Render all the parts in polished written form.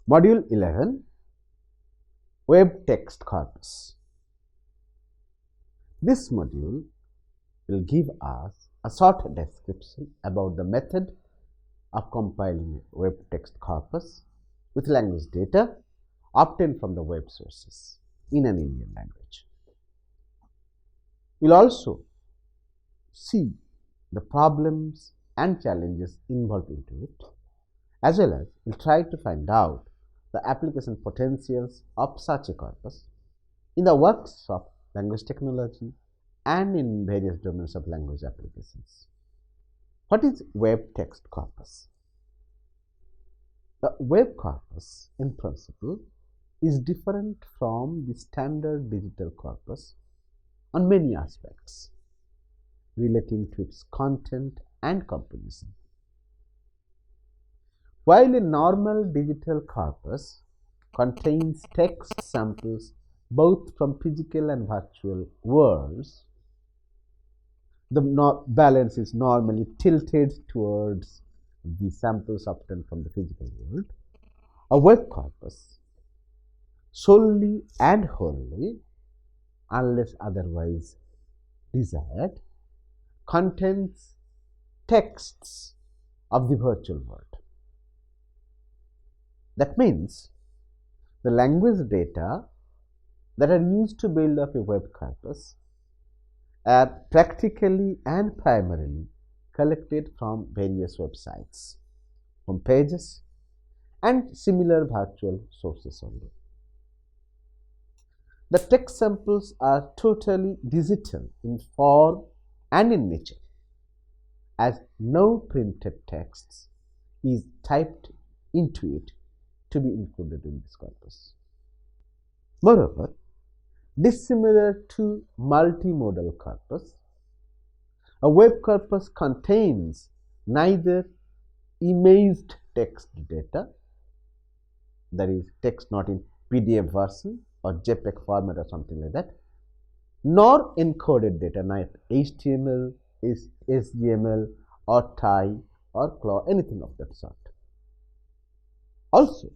Module 11, Web Text Corpus. This module will give us a short description about the method of compiling a web text corpus with language data obtained from the web sources in an Indian language. We'll also see the problems and challenges involved into it, as well as we'll try to find out the application potentials of such a corpus in the works of language technology and in various domains of language applications. What is web text corpus? The web corpus, in principle, is different from the standard digital corpus on many aspects relating to its content and composition. While a normal digital corpus contains text samples both from physical and virtual worlds, the balance is normally tilted towards the samples obtained from the physical world. A web corpus, solely and wholly, unless otherwise desired, contains texts of the virtual world. That means the language data that are used to build up a web corpus are practically and primarily collected from various websites, from pages and similar virtual sources only. The text samples are totally digital in form and in nature, as no printed text is typed into it to be included in this corpus. Moreover, dissimilar to multimodal corpus, a web corpus contains neither imaged text data, that is, text not in PDF version or JPEG format or something like that, nor encoded data, not HTML, SGML or TIE or CLAW, anything of that sort. Also,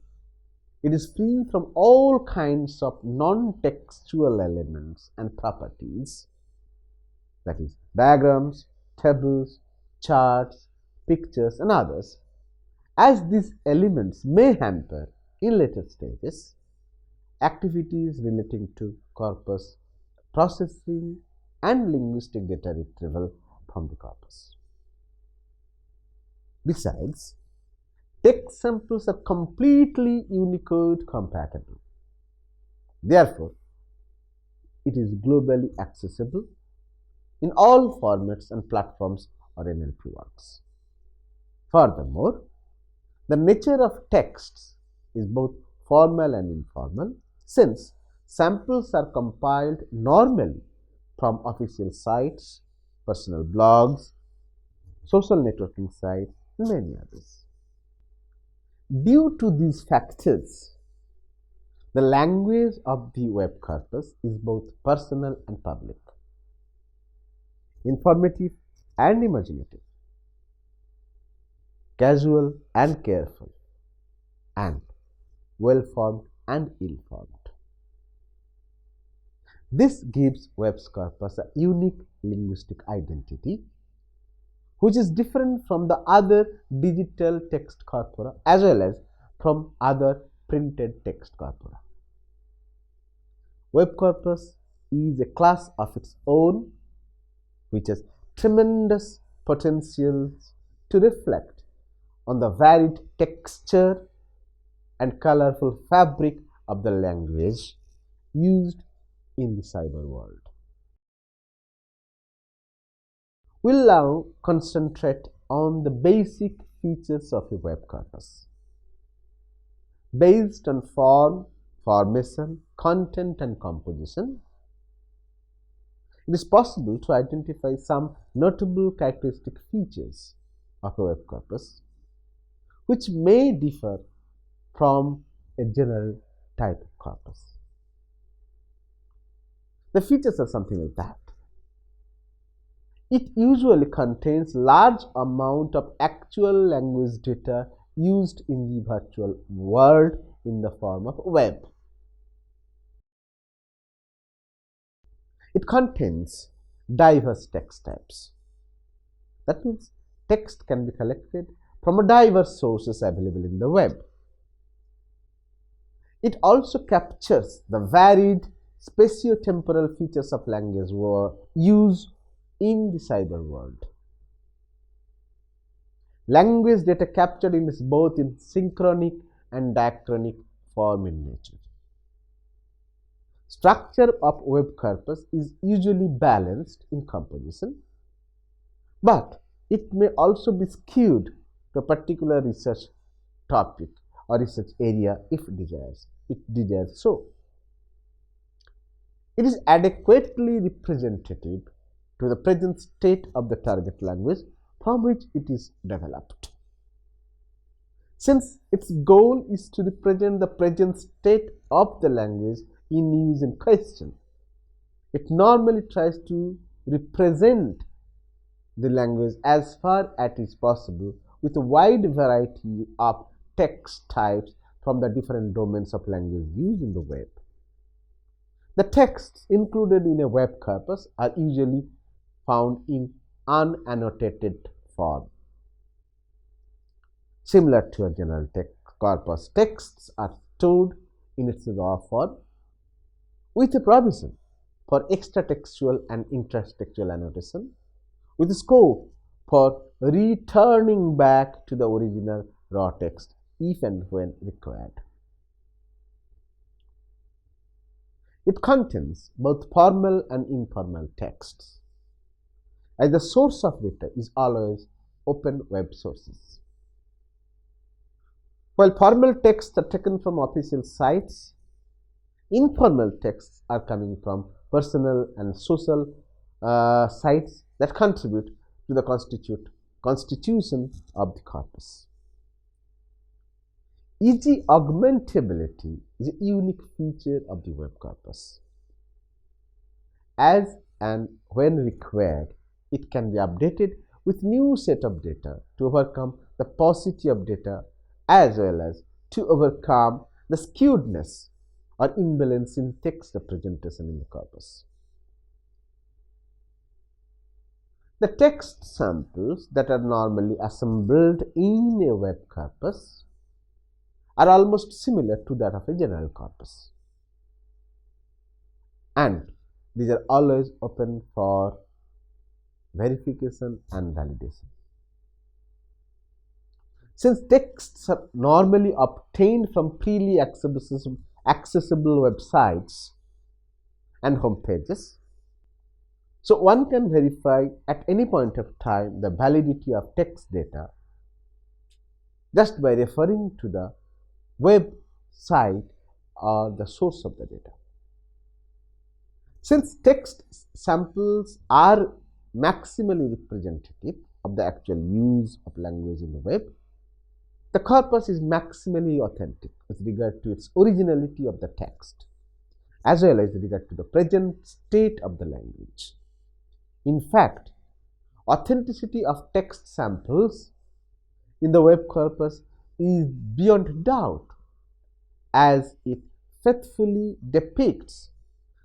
it is free from all kinds of non-textual elements and properties, that is, diagrams, tables, charts, pictures and others, as these elements may hamper in later stages activities relating to corpus processing and linguistic data retrieval from the corpus. Besides, text samples are completely Unicode compatible. Therefore, it is globally accessible in all formats and platforms or NLP works. Furthermore, the nature of texts is both formal and informal, since samples are compiled normally from official sites, personal blogs, social networking sites, and many others. Due to these factors, the language of the web corpus is both personal and public, informative and imaginative, casual and careful, and well-formed and ill-formed. This gives web corpus a unique linguistic identity, which is different from the other digital text corpora as well as from other printed text corpora. Web corpus is a class of its own, which has tremendous potentials to reflect on the varied texture and colorful fabric of the language used in the cyber world. We'll now concentrate on the basic features of a web corpus. Based on form, formation, content and composition, it is possible to identify some notable characteristic features of a web corpus, which may differ from a general type of corpus. The features are something like that. It usually contains large amount of actual language data used in the virtual world in the form of web. It contains diverse text types. That means text can be collected from diverse sources available in the web. It also captures the varied spatio-temporal features of language use in the cyber world. Language data captured is both in synchronic and diachronic form in nature. Structure of web corpus is usually balanced in composition, but it may also be skewed to a particular research topic or research area if it desires so. It is adequately representative to the present state of the target language from which it is developed. Since its goal is to represent the present state of the language in use in question, it normally tries to represent the language as far as is possible with a wide variety of text types from the different domains of language used in the web. The texts included in a web corpus are usually found in unannotated form. Similar to a general text corpus, texts are stored in its raw form with a provision for extratextual and intratextual annotation, with scope for returning back to the original raw text if and when required. It contains both formal and informal texts, as the source of data is always open web sources. While formal texts are taken from official sites, informal texts are coming from personal and social sites that contribute to the constitution of the corpus. Easy augmentability is a unique feature of the web corpus. As and when required, it can be updated with new set of data to overcome the paucity of data as well as to overcome the skewedness or imbalance in text representation in the corpus. The text samples that are normally assembled in a web corpus are almost similar to that of a general corpus, and these are always open for verification and validation. Since texts are normally obtained from freely accessible websites and home pages, so one can verify at any point of time the validity of text data just by referring to the website or the source of the data. Since text samples are maximally representative of the actual use of language in the web, the corpus is maximally authentic with regard to its originality of the text, as well as with regard to the present state of the language. In fact, authenticity of text samples in the web corpus is beyond doubt, as it faithfully depicts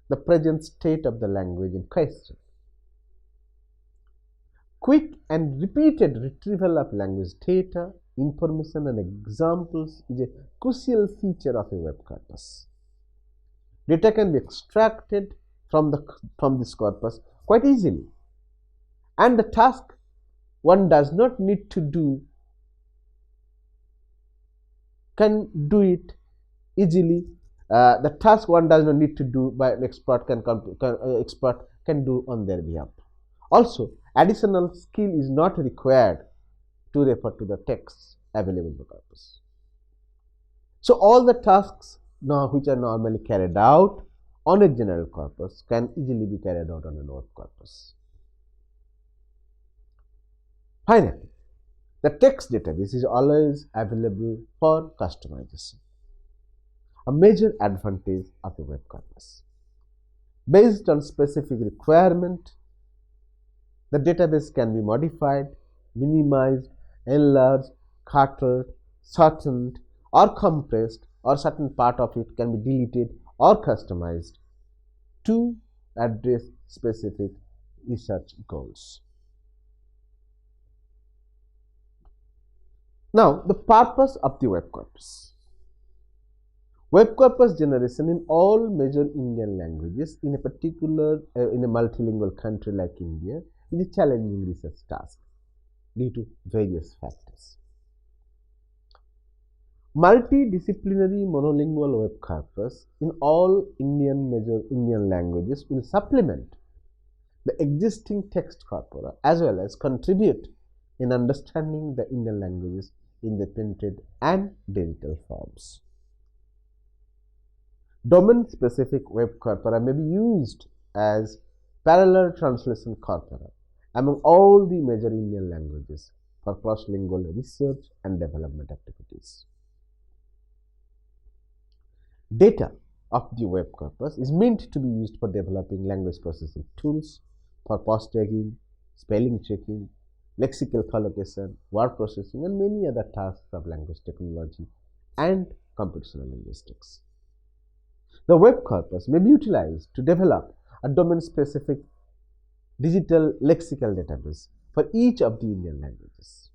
the present state of the language in question. Quick and repeated retrieval of language data, information and examples is a crucial feature of a web corpus. Data can be extracted from this corpus quite easily, and the task one does not need to do can do it easily. The task one does not need to do by an expert can do on their behalf. Also, additional skill is not required to refer to the texts available in the corpus. So all the tasks now which are normally carried out on a general corpus can easily be carried out on a web corpus. Finally, the text database is always available for customization, a major advantage of a web corpus. Based on specific requirement, the database can be modified, minimized, enlarged, cluttered, shortened, or compressed or certain part of it can be deleted or customized to address specific research goals. Now, the purpose of the web corpus. Web corpus generation in all major Indian languages in a particular in a multilingual country like India is a challenging research task due to various factors. Multidisciplinary monolingual web corpus in all major Indian languages will supplement the existing text corpora as well as contribute in understanding the Indian languages in the printed and digital forms. Domain-specific web corpora may be used as parallel translation corpora among all the major Indian languages for cross-lingual research and development activities. Data of the web corpus is meant to be used for developing language processing tools for pause tagging, spelling checking, lexical collocation, word processing, and many other tasks of language technology and computational linguistics. The web corpus may be utilized to develop a domain-specific digital lexical database for each of the Indian languages.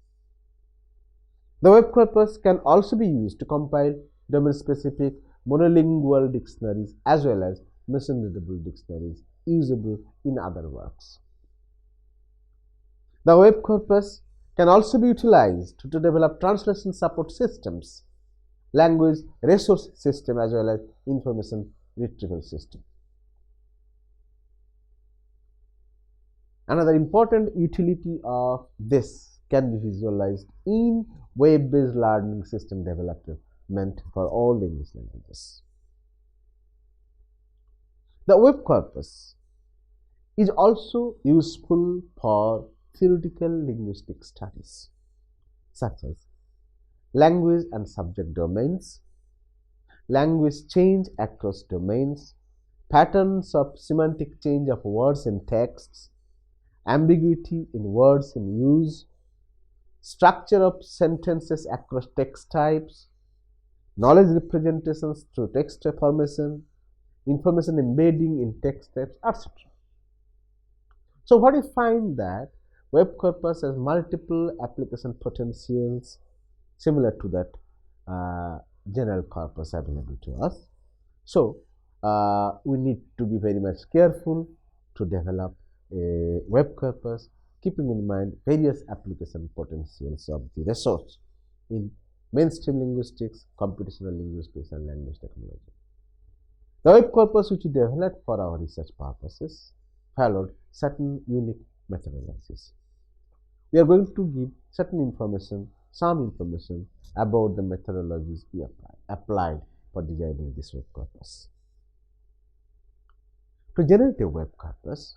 The web corpus can also be used to compile domain-specific monolingual dictionaries as well as machine-readable dictionaries usable in other works. The web corpus can also be utilized to develop translation support systems, language resource system as well as information retrieval system. Another important utility of this can be visualized in web-based learning system development for all the English languages. The web corpus is also useful for theoretical linguistic studies such as language and subject domains, language change across domains, patterns of semantic change of words in texts, ambiguity in words in use, structure of sentences across text types, knowledge representations through text formation, information embedding in text types, etc. So, what we find that web corpus has multiple application potentials similar to that general corpus available to us. So, we need to be very much careful to develop a web corpus, keeping in mind various application potentials of the resource in mainstream linguistics, computational linguistics, and language technology. The web corpus which we developed for our research purposes followed certain unique methodologies. We are going to give certain information, some information about the methodologies we applied for designing this web corpus. To generate a web corpus,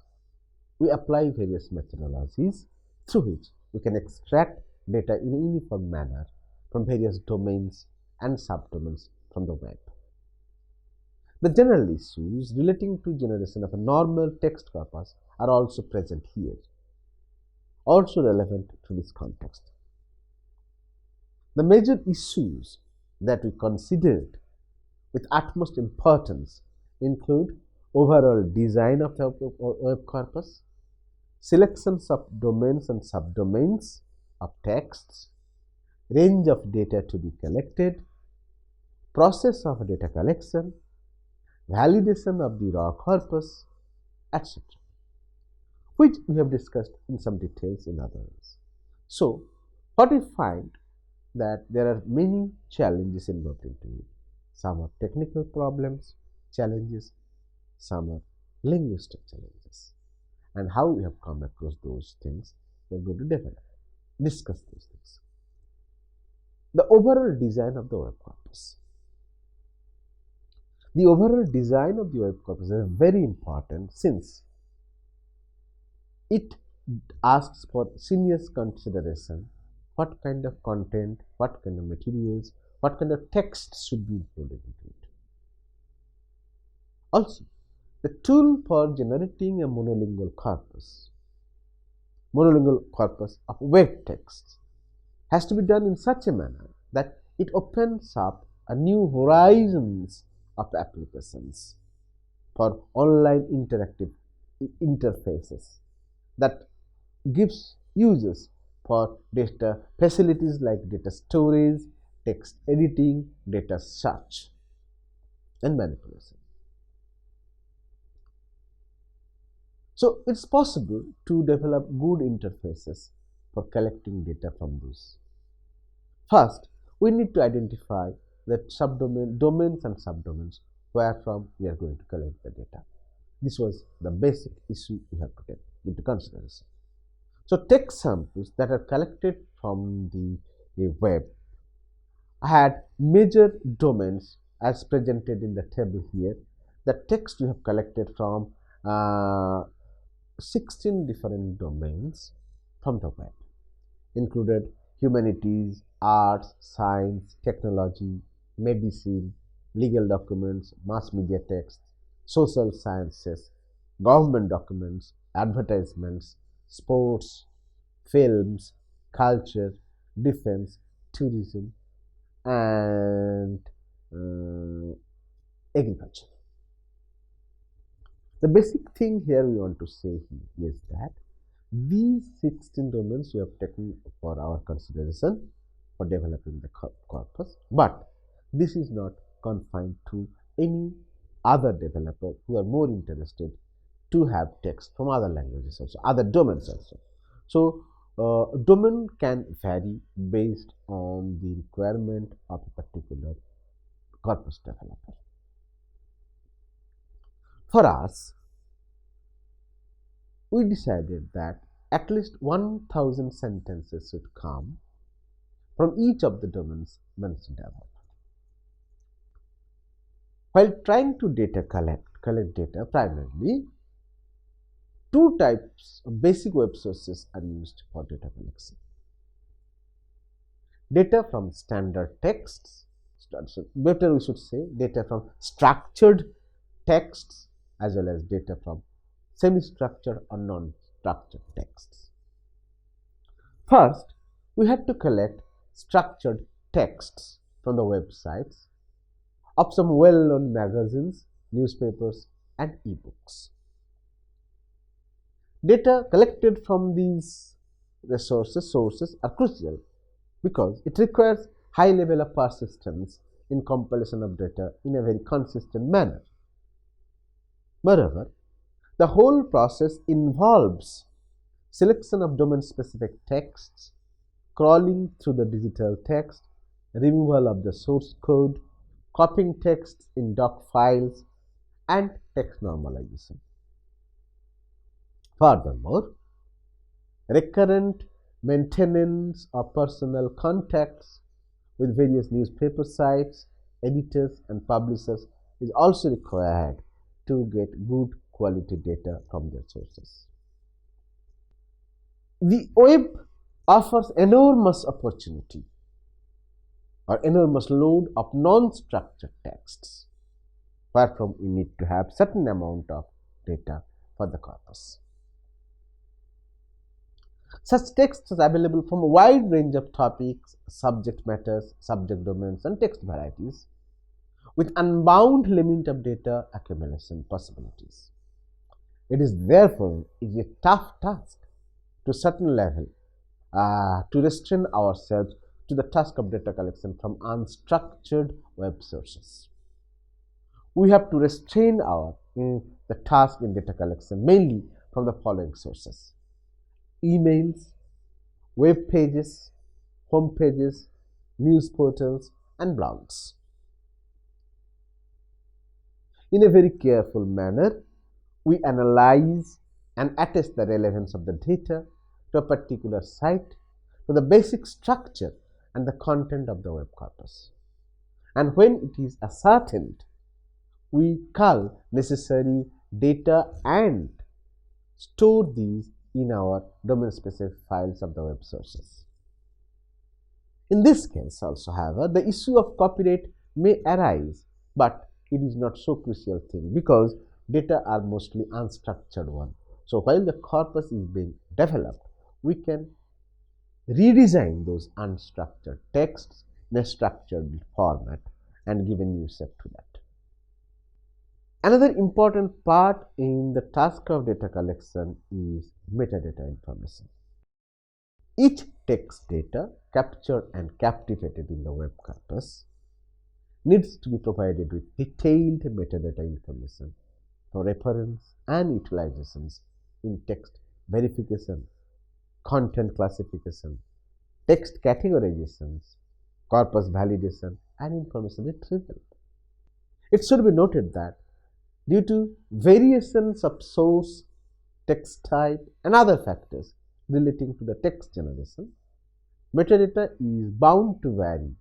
we apply various methodologies through which we can extract data in a uniform manner from various domains and subdomains from the web. The general issues relating to generation of a normal text corpus are also present here, also relevant to this context. The major issues that we considered with utmost importance include overall design of the web corpus, selections of domains and subdomains of texts, range of data to be collected, process of data collection, validation of the raw corpus, etc., which we have discussed in some details in others. So, what we find that there are many challenges involved into it. Some are technical problems, challenges, some are linguistic challenges. And how we have come across those things, we are going to discuss those things. The overall design of the web corpus. The overall design of the web corpus is very important since it asks for serious consideration what kind of content, what kind of materials, what kind of text should be included into it. Also, the tool for generating a monolingual corpus of web texts has to be done in such a manner that it opens up a new horizons of applications for online interactive interfaces that gives users for data facilities like data storage, text editing, data search and manipulation. So it's possible to develop good interfaces for collecting data from those. First, we need to identify the domains and subdomains where from we are going to collect the data. This was the basic issue we have to take into consideration. So text samples that are collected from the web had major domains as presented in the table here. The text we have collected from 16 different domains from the web, included humanities, arts, science, technology, medicine, legal documents, mass media texts, social sciences, government documents, advertisements, sports, films, culture, defense, tourism, and agriculture. The basic thing here we want to say is that these 16 domains we have taken for our consideration for developing the corpus, but this is not confined to any other developer who are more interested to have text from other languages also, other domains also. So domain can vary based on the requirement of a particular corpus developer. For us, we decided that at least 1000 sentences should come from each of the domains mentioned above. While trying to collect data primarily, two types of basic web sources are used for data collection. Data from standard texts, better we should say data from structured texts, as well as data from semi-structured or non-structured texts. First, we had to collect structured texts from the websites of some well-known magazines, newspapers, and e-books. Data collected from these sources are crucial because it requires high level of persistence in compilation of data in a very consistent manner. Moreover, the whole process involves selection of domain-specific texts, crawling through the digital text, removal of the source code, copying texts in doc files, and text normalization. Furthermore, recurrent maintenance of personal contacts with various newspaper sites, editors, and publishers is also required to get good quality data from their sources. The web offers enormous opportunity or enormous load of non-structured texts, wherefrom we need to have certain amount of data for the corpus. Such text is available from a wide range of topics, subject matters, subject domains, and text varieties, with unbound limit of data accumulation possibilities. It is therefore a tough task to a certain level to restrain ourselves to the task of data collection from unstructured web sources. We have to restrain the task in data collection mainly from the following sources: emails, web pages, home pages, news portals, and blogs. In a very careful manner, we analyze and attest the relevance of the data to a particular site, to the basic structure and the content of the web corpus. And when it is ascertained, we cull necessary data and store these in our domain-specific files of the web sources. In this case also, however, the issue of copyright may arise, but it is not so crucial thing because data are mostly unstructured one. So while the corpus is being developed, we can redesign those unstructured texts in a structured format and give a new shape to that. Another important part in the task of data collection is metadata information. Each text data captured and captivated in the web corpus needs to be provided with detailed metadata information for reference and utilizations in text verification, content classification, text categorizations, corpus validation, and information retrieval. It should be noted that due to variations of source, text type, and other factors relating to the text generation, metadata is bound to vary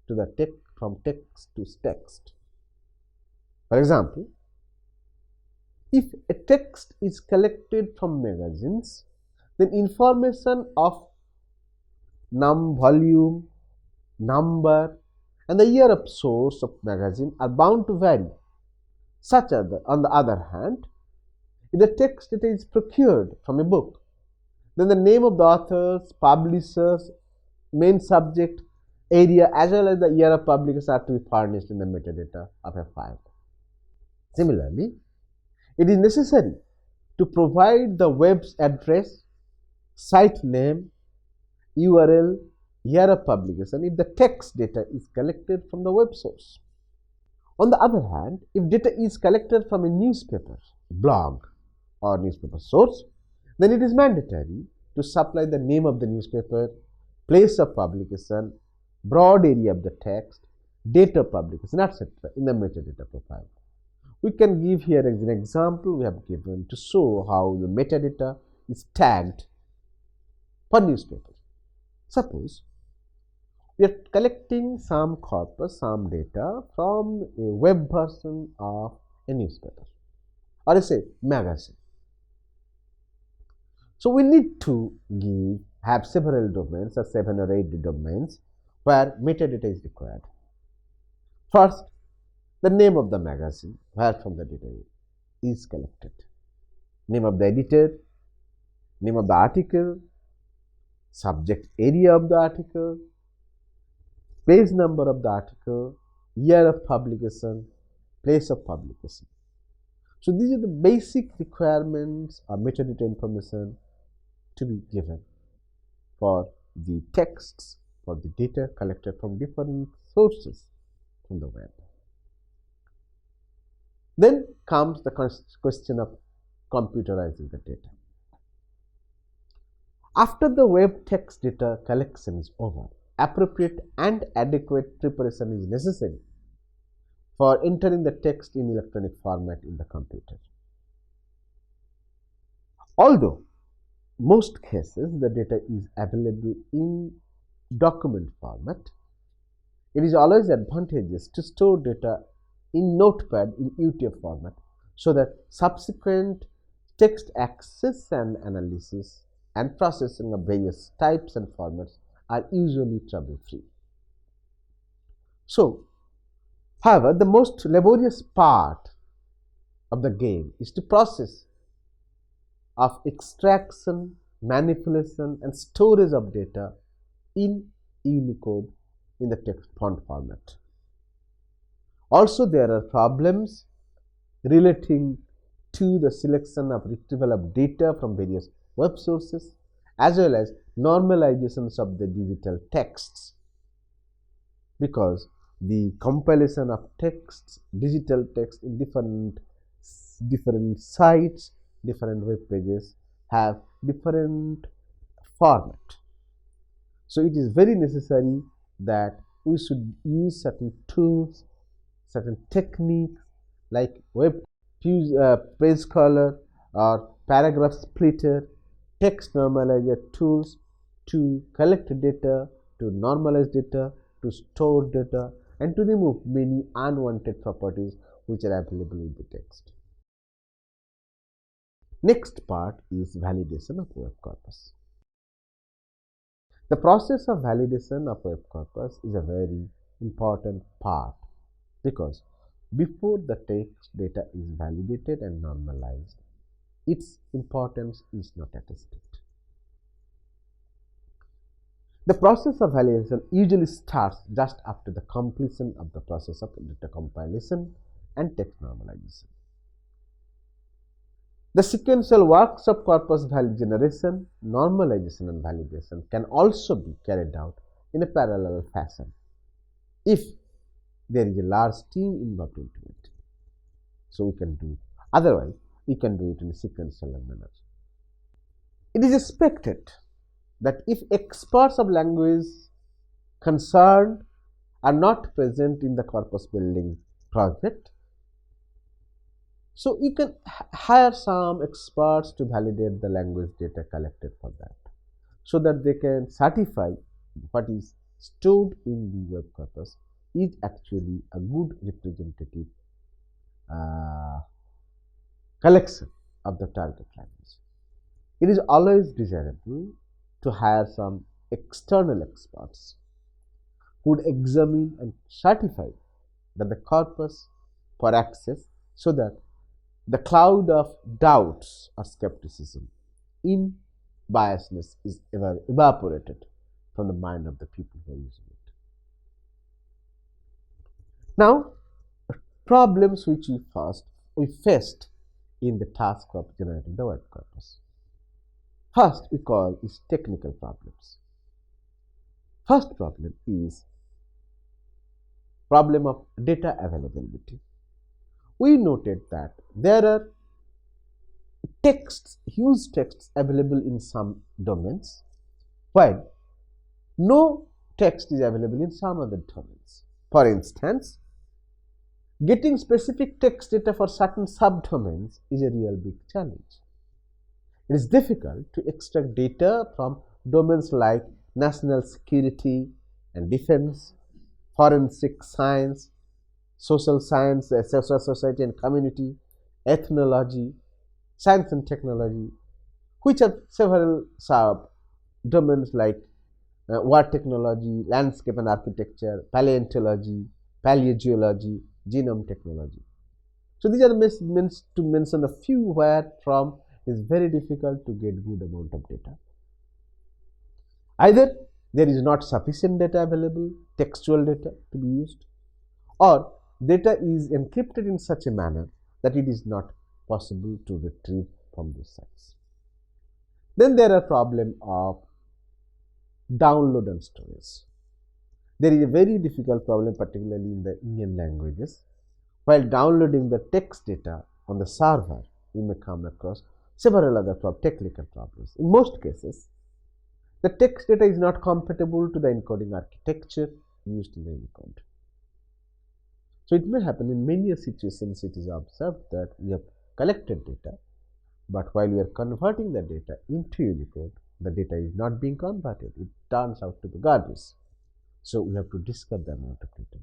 to the text from text to text. For example, if a text is collected from magazines, then information of volume, number, and the year of source of magazine are bound to vary. Such as, on the other hand, if the text data is procured from a book, then the name of the authors, publishers, main subject, area, as well as the year of publication are to be furnished in the metadata of a file. Similarly, it is necessary to provide the web's address, site name, URL, year of publication if the text data is collected from the web source. On the other hand, if data is collected from a newspaper, blog, or newspaper source, then it is mandatory to supply the name of the newspaper, place of publication, broad area of the text, date of publication, etc. in the metadata profile. We can give here an example we have given to show how the metadata is tagged for newspapers. Suppose we are collecting some corpus, some data from a web version of a newspaper or say magazine. So we need to have several domains or 7 or 8 domains where metadata is required. First, the name of the magazine where from the data is collected, name of the editor, name of the article, subject area of the article, page number of the article, year of publication, place of publication. So these are the basic requirements of metadata information to be given for the texts, for the data collected from different sources from the web. Then comes the question of computerizing the data. After the web text data collection is over, appropriate and adequate preparation is necessary for entering the text in electronic format in the computer. Although most cases the data is available in document format, it is always advantageous to store data in Notepad in UTF format so that subsequent text access and analysis and processing of various types and formats are usually trouble-free. So, however, the most laborious part of the game is to process of extraction, manipulation, and storage of data in Unicode in the text font format. Also, there are problems relating to the selection of retrieval of data from various web sources as well as normalizations of the digital texts, because the compilation of texts, digital text in different sites, different web pages have different format. So it is very necessary that we should use certain tools, certain techniques like web page color or paragraph splitter, text normalizer tools to collect data, to normalize data, to store data, and to remove many unwanted properties which are available in the text. Next part is validation of web corpus. The process of validation of web corpus is a very important part because before the text data is validated and normalized, its importance is not attested. The process of validation usually starts just after the completion of the process of data compilation and text normalization. The sequential works of corpus value generation, normalization, and validation can also be carried out in a parallel fashion if there is a large team involved into it. So we can do, otherwise we can do it in a sequential manner. It is expected that if experts of language concerned are not present in the corpus building project, so you can hire some experts to validate the language data collected for that, so that they can certify what is stored in the web corpus is actually a good representative collection of the target language. It is always desirable to hire some external experts who would examine and certify that the corpus for access, so that the cloud of doubts or skepticism in biasness is evaporated from the mind of the people who are using it. Now, problems which we faced in the task of generating the web corpus. First, we call is technical problems. First problem is problem of data availability. We noted that there are huge texts available in some domains, while no text is available in some other domains. For instance, getting specific text data for certain subdomains is a real big challenge. It is difficult to extract data from domains like national security and defense, forensic science, social science, social society and community, ethnology, science and technology, which are several sub-domains like war technology, landscape and architecture, paleontology, paleogeology, genome technology. So these are meant to mention a few where from it is very difficult to get good amount of data. Either there is not sufficient data available, textual data to be used, or data is encrypted in such a manner that it is not possible to retrieve from those sites. Then there are problem of download and storage. There is a very difficult problem, particularly in the Indian languages. While downloading the text data on the server, we may come across several other technical problems. In most cases, the text data is not compatible to the encoding architecture used in the Unicode. So it may happen in many situations. It is observed that we have collected data, but while we are converting the data into Unicode, the data is not being converted. It turns out to be garbage. So we have to discard the amount of data.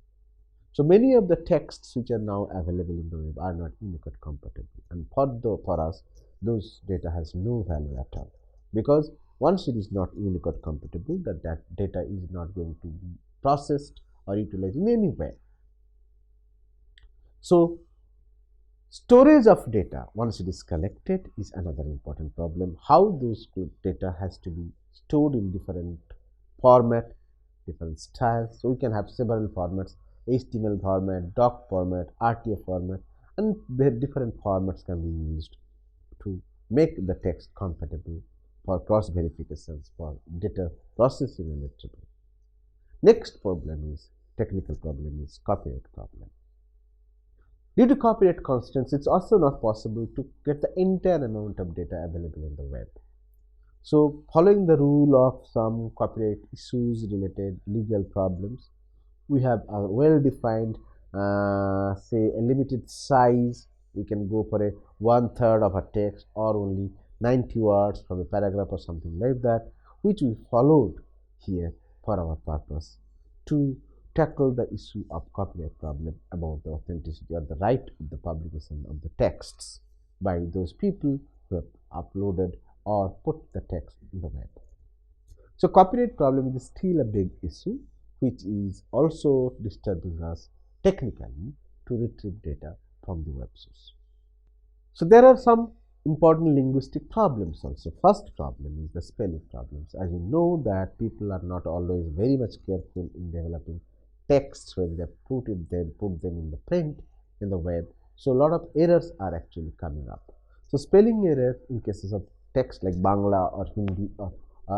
So many of the texts which are now available in the web are not Unicode compatible, and for us, those data has no value at all, because once it is not Unicode compatible, that data is not going to be processed or utilized in any way. So storage of data once it is collected is another important problem. How those data has to be stored in different format, different styles. So we can have several formats: HTML format, doc format, RTF format, and different formats can be used to make the text compatible for cross verifications, for data processing and retrieval. Next problem is technical problem is copyright problem. Due to copyright constraints, it's also not possible to get the entire amount of data available in the web. So following the rule of some copyright issues related legal problems, we have a well-defined, say a limited size. We can go for a 1/3 of a text or only 90 words from a paragraph or something like that, which we followed here for our purpose to tackle the issue of copyright problem about the authenticity or the right of the publication of the texts by those people who have uploaded or put the text in the web. So copyright problem is still a big issue, which is also disturbing us technically to retrieve data from the web source. So there are some important linguistic problems also. First problem is the spelling problems. As you know that people are not always very much careful in developing texts when they put them in the print, in the web. So a lot of errors are actually coming up. So spelling errors in cases of text like Bangla or Hindi or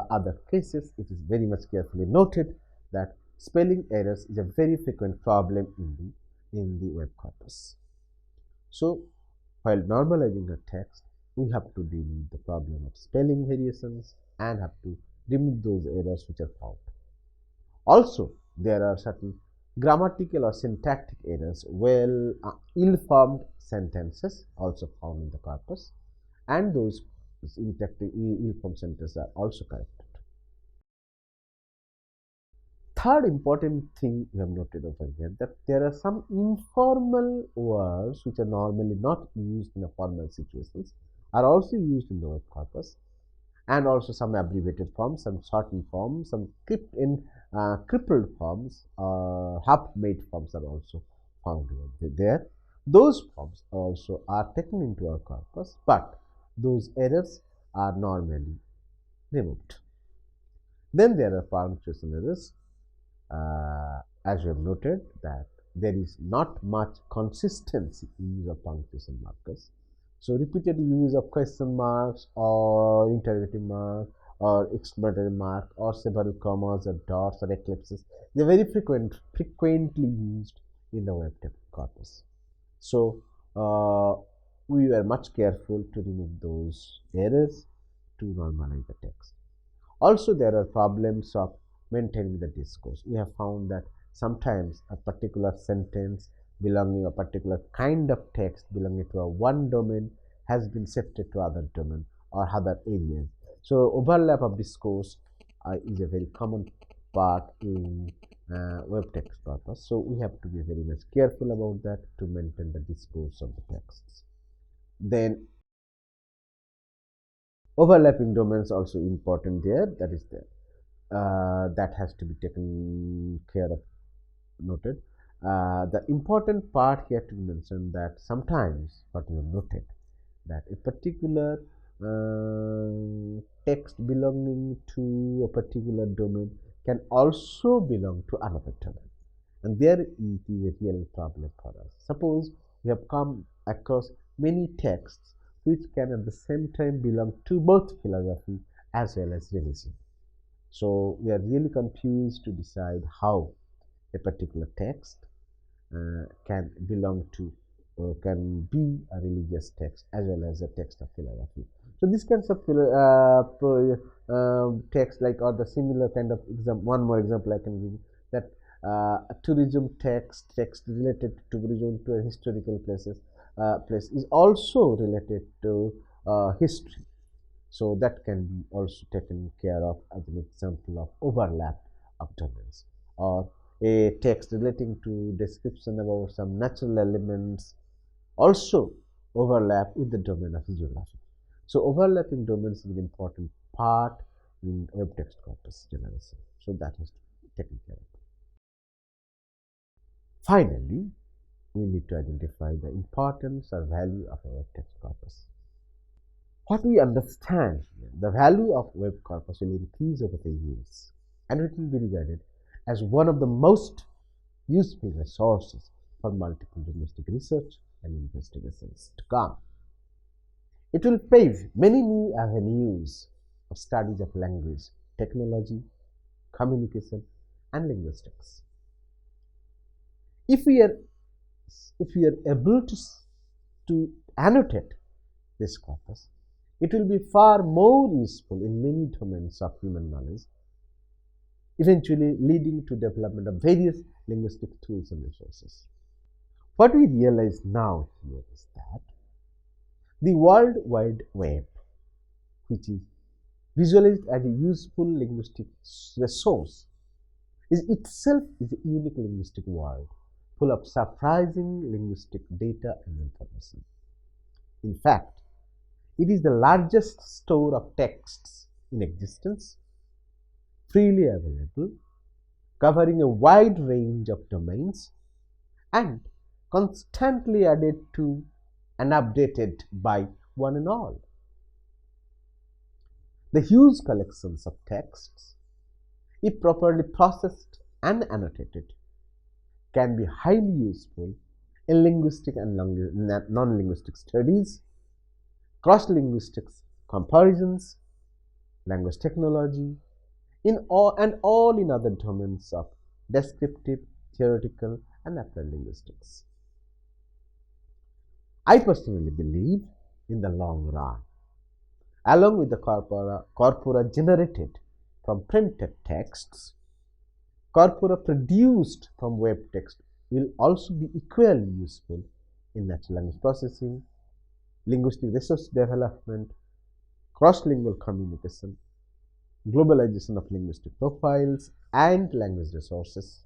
other cases, it is very much carefully noted that spelling errors is a very frequent problem in the web corpus. So while normalizing a text, we have to deal with the problem of spelling variations and have to remove those errors which are found. Also, there are certain grammatical or syntactic errors, ill-formed sentences also found in the corpus, and those ill-formed sentences are also corrected. Third important thing we have noted over here, that there are some informal words which are normally not used in a formal situations are also used in the web corpus, and also some abbreviated forms, some shortened forms, some crippled forms, half-made forms are also found there. Those forms also are taken into our corpus, but those errors are normally removed. Then there are punctuation errors. As you have noted that there is not much consistency in use of punctuation markers. So repeated use of question marks or interrogative mark or exclamatory mark or several commas or dots or eclipses, they are very frequently used in the web corpus. So we were much careful to remove those errors to normalize the text. Also, there are problems of maintaining the discourse. We have found that sometimes a particular sentence belonging to a particular kind of text belonging to a one domain has been shifted to other domain or other areas. So overlap of discourse is a very common part in web text corpus. So we have to be very much careful about that to maintain the discourse of the texts. Then overlapping domains also important there, that is there. That has to be taken care of, noted. The important part here to mention that sometimes what we have noted that a particular text belonging to a particular domain can also belong to another domain, and there is a real problem for us. Suppose we have come across many texts which can at the same time belong to both philosophy as well as religion. So we are really confused to decide how a particular text can belong to or can be a religious text as well as a text of philosophy. So these kinds of text, like, or the similar kind of example. One more example I can give you, that tourism text related to tourism to a historical place is also related to history. So that can be also taken care of as an example of overlap of domains, or a text relating to description about some natural elements also overlap with the domain of geography. So overlapping domains is an important part in web text corpus generation. So that has to be taken care of. Finally, we need to identify the importance or value of a web text corpus. What we understand here, the value of web corpus will increase over the years, and it will be regarded as one of the most useful resources for multiple linguistic research and investigations to come. It will pave many new avenues of studies of language, technology, communication, and linguistics. If we are able to annotate this corpus, it will be far more useful in many domains of human knowledge, eventually leading to development of various linguistic tools and resources. What we realize now here is that the World Wide Web, which is visualized as a useful linguistic resource, is itself a unique linguistic world full of surprising linguistic data and information. In fact, it is the largest store of texts in existence, freely available, covering a wide range of domains, and constantly added to and updated by one and all. The huge collections of texts, if properly processed and annotated, can be highly useful in linguistic and non-linguistic studies, cross-linguistics comparisons, language technology, in all in other domains of descriptive, theoretical, and applied linguistics. I personally believe in the long run, along with the corpora generated from printed texts, corpora produced from web text will also be equally useful in natural language processing, linguistic resource development, cross-lingual communication, globalization of linguistic profiles and language resources,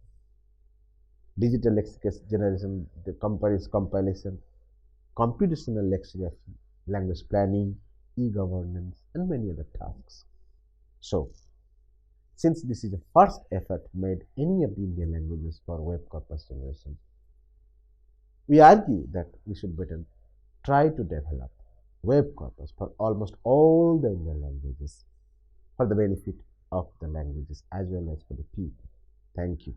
digital lexicography generation, the compilation, computational lexicography, language planning, e-governance, and many other tasks. So, since this is the first effort made any of the Indian languages for web corpus generation, we argue that we should better try to develop web corpus for almost all the Indian languages for the benefit of the languages as well as for the people. Thank you.